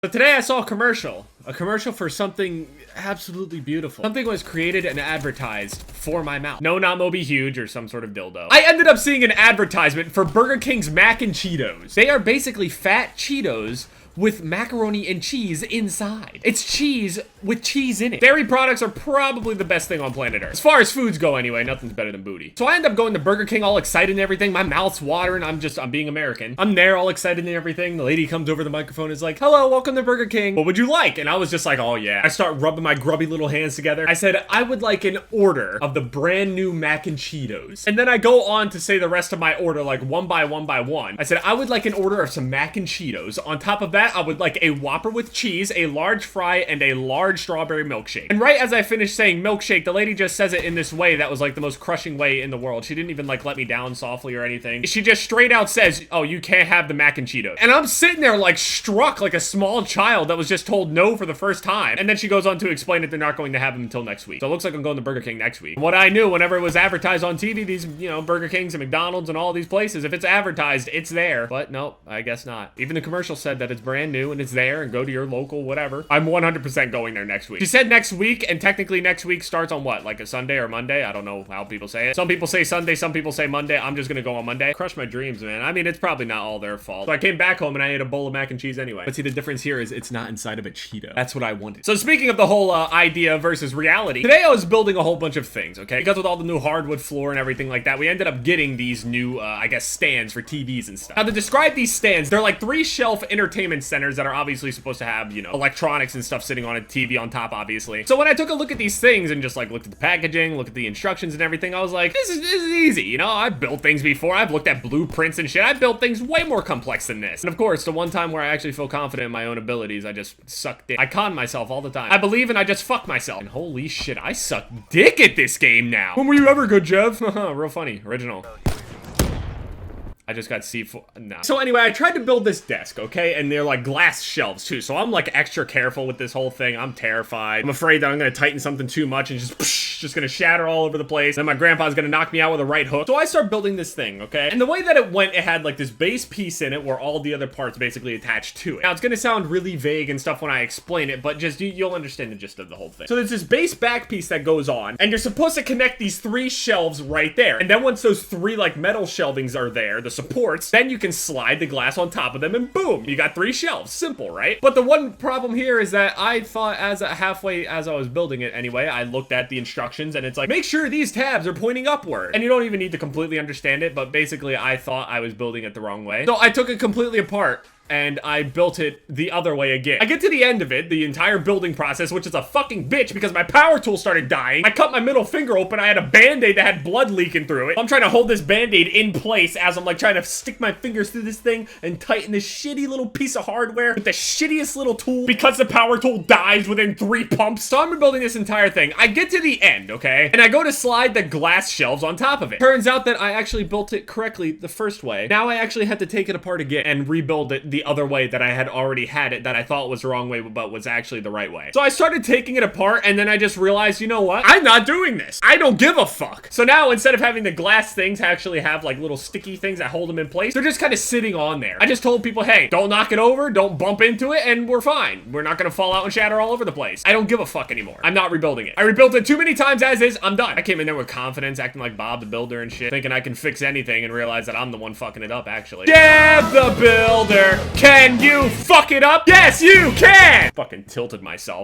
So today I saw a commercial for something absolutely beautiful. Something was created and advertised for my mouth. No, not Moby Huge or some sort of dildo. I ended up seeing an advertisement for Burger King's Mac and Cheetos. They are basically fat Cheetos with macaroni and cheese inside. It's cheese with cheese in it. Dairy products are probably the best thing on planet Earth. As far as foods go anyway, nothing's better than booty. So I end up going to Burger King all excited and everything. My mouth's watering. I'm being American. I'm there all excited and everything. The lady comes over the microphone and is like, hello, welcome to Burger King. What would you like? And I was just like, oh yeah. I start rubbing my grubby little hands together. I said, I would like an order of the brand new mac and Cheetos. And then I go on to say the rest of my order like one by one. I said, I would like an order of some mac and Cheetos. On top of that, I would like a Whopper with cheese, a large fry, and a large strawberry milkshake. And right as I finished saying milkshake, the lady just says it in this way that was like the most crushing way in the world. She didn't even like let me down softly or anything. She just straight out says, oh, you can't have the mac and Cheetos. And I'm sitting there like struck like a small child that was just told no for the first time. And then she goes on to explain that they're not going to have them until next week. So it looks like I'm going to Burger King next week. What I knew whenever it was advertised on TV, these, Burger Kings and McDonald's and all these places, if it's advertised, it's there. But no, I guess not. Even the commercial said that it's brand new and it's there and go to your local whatever. I'm 100% going there next week. She said next week, and technically next week starts on what? Like a Sunday or Monday? I don't know how people say it. Some people say Sunday, some people say Monday. I'm just gonna go on Monday. Crush my dreams, man. I mean, it's probably not all their fault. So I came back home and I ate a bowl of mac and cheese anyway. But see, the difference here is it's not inside of a Cheeto. That's what I wanted. So speaking of the whole idea versus reality, today I was building a whole bunch of things, okay? Because with all the new hardwood floor and everything like that, we ended up getting these new, I guess, stands for TVs and stuff. Now, to describe these stands, they're like 3-shelf entertainment centers that are obviously supposed to have, electronics and stuff sitting on a TV on top, obviously. So when I took a look at these things and just like looked at the packaging, looked at the instructions and everything, I was like, this is easy, I've built things before. I've looked at blueprints and shit. I've built things way more complex than this. And of course, the one time where I actually feel confident in my own abilities, I just suck dick. I con myself all the time. I believe and I just fuck myself. And holy shit, I suck dick at this game now. When were you ever good, Jeff? Real funny. Original. I just got C4. No. So anyway, I tried to build this desk, okay? And they're like glass shelves too. So I'm like extra careful with this whole thing. I'm terrified. I'm afraid that I'm gonna tighten something too much and just gonna shatter all over the place. Then my grandpa's gonna knock me out with a right hook. So I start building this thing, okay? And the way that it went, it had like this base piece in it where all the other parts basically attached to it. Now it's gonna sound really vague and stuff when I explain it, but just you'll understand the gist of the whole thing. So there's this base back piece that goes on, and you're supposed to connect these 3 shelves right there. And then once those 3 like metal shelvings are there, the supports, then you can slide the glass on top of them and boom, you got 3 shelves. Simple, right? But the one problem here is that I thought halfway as I was building it anyway, I looked at the instructions and it's like, make sure these tabs are pointing upward. And you don't even need to completely understand it, but basically I thought I was building it the wrong way. So I took it completely apart and I built it the other way again. I get to the end of it, the entire building process, which is a fucking bitch because my power tool started dying. I cut my middle finger open. I had a band-aid that had blood leaking through it. I'm trying to hold this band-aid in place as I'm like trying to stick my fingers through this thing and tighten this shitty little piece of hardware with the shittiest little tool because the power tool dies within 3 pumps. So I'm rebuilding this entire thing. I get to the end, okay? And I go to slide the glass shelves on top of it. Turns out that I actually built it correctly the first way. Now I actually had to take it apart again and rebuild it the other way that I had already had it that I thought was the wrong way but was actually the right way. So I started taking it apart and then I just realized, you know what? I'm not doing this. I don't give a fuck. So now instead of having the glass things actually have like little sticky things that hold them in place, they're just kind of sitting on there. I just told people, hey, don't knock it over, don't bump into it, and we're fine. We're not gonna fall out and shatter all over the place. I don't give a fuck anymore. I'm not rebuilding it. I rebuilt it too many times as is. I'm done. I came in there with confidence, acting like Bob the Builder and shit, thinking I can fix anything and realize that I'm the one fucking it up actually. Deb the Builder, can you fuck it up? Yes, you can! Fucking tilted myself.